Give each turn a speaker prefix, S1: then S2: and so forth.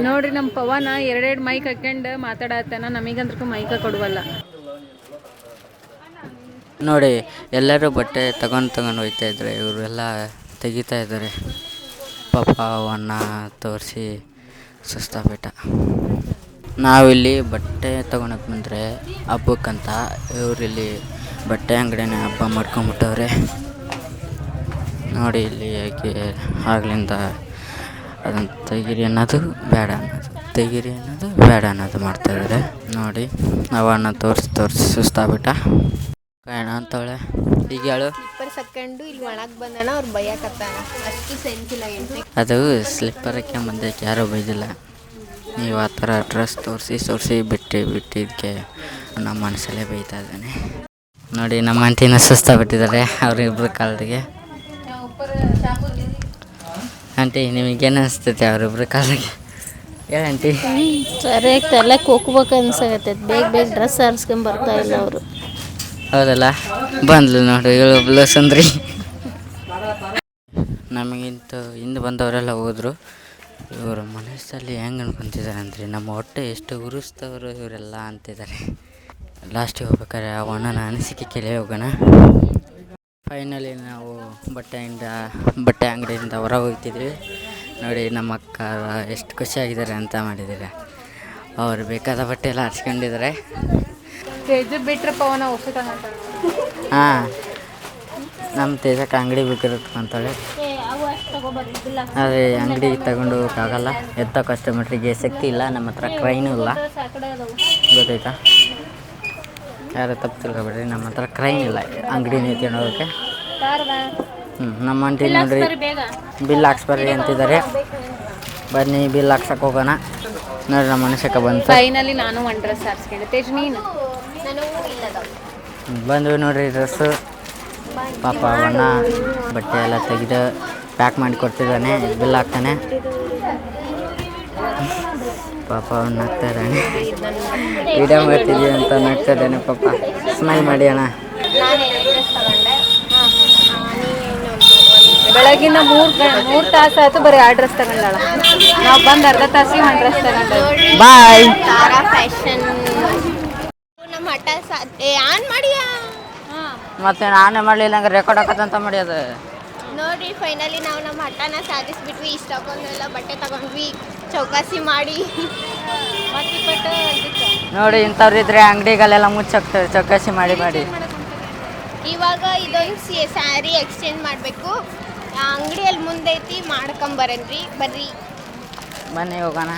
S1: ನೋಡ್ರಿ ನಮ್ಮ ಪವನ ಎರಡೆರಡು ಮೈಕ್ ಹಾಕ್ಯಂಡು ಮಾತಾಡತ್ತಾನ, ನಮಗಂದ್ರೂ ಮೈಕ ಕೊಡುವಲ್ಲ.
S2: ನೋಡಿ ಎಲ್ಲರೂ ಬಟ್ಟೆ ತಗೊಂಡು ಹೋಗ್ತಾ ಇದ್ದಾರೆ, ಇವರೆಲ್ಲ ತೆಗಿತಾ ಇದ್ದಾರೆ. ಪಾಪ ಅವನ್ನ ತೋರಿಸಿ ಸುಸ್ತಾಗ್ಬಿಟ್ಟ. ನಾವಿಲ್ಲಿ ಬಟ್ಟೆ ತೊಗೊಳಕ್ಕೆ ಬಂದರೆ ಹಬ್ಬಕ್ಕಂತ, ಇವರಿಲ್ಲಿ ಬಟ್ಟೆ ಅಂಗಡಿನೇ ಹಬ್ಬ ಮಾಡ್ಕೊಂಬಿಟ್ಟವ್ರೆ. ನೋಡಿ ಇಲ್ಲಿ ಯಾಕೆ ಆಗ್ಲಿಂದ ಅದನ್ನು ತೆಗೀರಿ ಅನ್ನೋದು ಬೇಡ ಅನ್ನೋದು, ತೆಗೀರಿ ಅನ್ನೋದು ಬೇಡ ಅನ್ನೋದು ಮಾಡ್ತಾಯಿದ್ದಾರೆ. ನೋಡಿ ಅವನ್ನ ತೋರಿಸಿ ಸುಸ್ತಾಗ್ಬಿಟ್ಟ. ಕಾರಣ ಅಂತವಳೆ ಈಗ ಹೇಳು.
S3: ಇಲ್ಲಿ ಒಳಗೆ ಬಂದಣ ಅವ್ರು ಬೈಯಕತ್ತಾನ, ಅಷ್ಟು ಸೆನ್ಸ್ ಇಲ್ಲ.
S2: ಅದು ಸ್ಲಿಪ್ಪರ್ ಹಾಕ್ಯಂಬಂದಕ್ಕೆ ಯಾರೂ ಬೈದಿಲ್ಲ. ನೀವು ಆ ಥರ ಡ್ರೆಸ್ ತೋರಿಸಿ ಬಿಟ್ಟಿದ್ದಕ್ಕೆ ನಮ್ಮ ಮನಸ್ಸಲ್ಲೇ ಬೈತಾ ಇದ್ದಾನೆ. ನೋಡಿ ನಮ್ಮ ಆಂಟಿನ ಸುಸ್ತಾಗ್ಬಿಟ್ಟಿದ್ದಾರೆ ಅವರಿಬ್ಬರು ಕಾಲಿಗೆ. ಆಂಟಿ ನಿಮಗೇನು ಅನಿಸ್ತೈತೆ ಅವರಿಬ್ಬರು ಕಾಲಿಗೆ? ಹೇಳಿ ಆಂಟಿ.
S3: ಸರಿಯಾಗಿ ತಲೆಗೆ ಹೋಗ್ಬೇಕು ಅನ್ಸಾಗತ್ತೆ, ಬೇಗ ಡ್ರೆಸ್ ಆರಿಸ್ಕೊಂಡು ಬರ್ತಾ ಇಲ್ಲ ಅವರು.
S2: ಹೌದಲ್ಲ, ಬಂದ್ಲು ನೋಡಿ ಇವಳು ಸುಂದ್ರಿ. ನಮಗಿಂತ ಹಿಂದೆ ಬಂದವರೆಲ್ಲ ಹೋದರು. ಇವರು ಮನಸ್ಸಲ್ಲಿ ಹೆಂಗೆ ಅನ್ಕೊತಿದ್ದಾರೆ ಅಂದರೆ ನಮ್ಮ ಹೊಟ್ಟೆ ಎಷ್ಟು ಉರಿಸ್ತವರು ಇವರೆಲ್ಲ ಅಂತಿದ್ದಾರೆ. ಲಾಸ್ಟಿಗೆ ಹೋಗ್ಬೇಕಾದ್ರೆ ಆ ಅಣ್ಣನ ಅನಿಸಿಕೆ ಕೇಳಿ ಹೋಗೋಣ. ಫೈನಲಿ ನಾವು ಬಟ್ಟೆ ಅಂಗಡಿಯಿಂದ ಹೊರ ಹೋಗ್ತಿದ್ವಿ. ನೋಡಿ ನಮ್ಮ ಅಕ್ಕ ಎಷ್ಟು ಖುಷಿಯಾಗಿದ್ದಾರೆ ಅಂತ ಮಾಡಿದ್ದಾರೆ. ಅವರು ಬೇಕಾದ ಬಟ್ಟೆ ಎಲ್ಲ ಹಚ್ಕೊಂಡಿದ್ದಾರೆ.
S1: ಬಿಟ್ರೆ ಪವನ ಹೊಸ
S2: ಹಾಂ, ನಮ್ಮ ತೇಜಕ್ಕೆ ಅಂಗಡಿ ಬೇಕಿರುತ್ತೆ ಅಂತಾಳೆ. ಅದೇ ಅಂಗಡಿ ತಗೊಂಡು ಹೋಗೋಕ್ಕಾಗಲ್ಲ, ಎತ್ತ ಕಸ್ಟಮರ್ರಿಗೆ ಶಕ್ತಿ ಇಲ್ಲ, ನಮ್ಮ ಹತ್ರ ಕ್ರೈನೂ ಇಲ್ಲ. ಗೊತ್ತಾಯ್ತಾ? ಯಾರು ತಪ್ಪು ತಿಳ್ಕೊಬೇಡ್ರಿ, ನಮ್ಮ ಹತ್ರ ಕ್ರೈನ್ ಇಲ್ಲ ಅಂಗಡಿನ ಎತ್ಕೊಂಡು ಹೋಗೋಕ್ಕೆ. ನಮ್ಮ ಆಂಟಿ ನೋಡ್ರಿ ಬಿಲ್ ಹಾಕ್ಸ್ಬರ್ರಿ ಅಂತಿದ್ದಾರೆ. ಬನ್ನಿ ಬಿಲ್ ಹಾಕ್ಸಕ್ಕೆ ಹೋಗೋಣ. ನೋಡ್ರಿ ನಮ್ಮ ಮನುಷ್ಯಕ್ಕೆ ಬಂತು.
S1: ಫೈನಲಿ ನಾನು ಒಂದು ಡ್ರೆಸ್ ಹಾಕ್ಸ್ಕೊಂಡೆ. ತೇಜ್ ನೀನು
S2: ಬಂದ್ವಿ ನೋಡ್ರಿ ಡ್ರೆಸ್ಸು. ಪಾಪ ಅವನ್ನ ಬಟ್ಟೆ ಎಲ್ಲ ತೆಗೆದು ಪ್ಯಾಕ್ ಮಾಡಿ ಕೊಡ್ತಿದ್ದಾನೆ, ಬಿಲ್ ಹಾಕ್ತಾನೆ. ಪಾಪ ಅವ್ನು ನಗ್ತಾ ಇದ್ದಾನೆ, ವಿಡಿಯೋ ಮಾಡ್ತಿದ್ದೀವಿ ಅಂತ ನಗ್ತಾ ಇದ್ದಾನೆ ಪಾಪ. ಸ್ಮೈಲ್ ಮಾಡಿ ಅಣ್ಣ.
S1: ಬೆಳಗಿನ ಮೂರು ತಾಸು ಆಯ್ತು ಬರೀ ಆ ಡ್ರೆಸ್ ತಗೊಂಡಾಳ. ನಾವು ಬಂದು ಅರ್ಧ ತಾಸಿಗೆ ಒಂದು ಡ್ರೆಸ್ ತಗೊಂಡ.
S2: ಬಾಯ್.
S3: ತಾರಾ ಫ್ಯಾಷನ್ ನಮ್ಮ ಹಠ ಆನ್ ಮಾಡಿಯಾ?
S2: ಮತ್ತೆ ನಾನೇ ಮಾಡಲಿಲ್ಲ ಹಂಗೆ ರೆಕಾರ್ಡ್ ಹಾಕತ್ತಂತ ಮಾಡಿ ಅದು.
S3: ನೋಡಿ ಫೈನಲಿ ನಾವು ನಮ್ಮ ಹಠನ ಸಾಧಿಸ್ಬಿಟ್ವಿ. ಇಷ್ಟ ತಗೊಂಡೆಲ್ಲ ಬಟ್ಟೆ ತಗೊಂಡ್ವಿ, ಚೌಕಾಸಿ ಮಾಡಿ.
S2: ನೋಡಿ ಇಂಥವ್ರು ಇದ್ರೆ ಅಂಗಡಿಗಳೆಲ್ಲ ಮುಚ್ಚಾಕ್ತಾರೆ ಚೌಕಾಸಿ ಮಾಡಿ.
S3: ಇವಾಗ ಇದೊಂದು ಸ್ಯಾರಿ ಎಕ್ಸ್ಚೇಂಜ್ ಮಾಡಬೇಕು. ಅಂಗಡಿಯಲ್ಲಿ ಮುಂದೆ ಐತಿ, ಮಾಡ್ಕೊಂಬರನ್ರಿ ಬರ್ರಿ.
S2: ಬನ್ನಿ ಹೋಗೋಣ.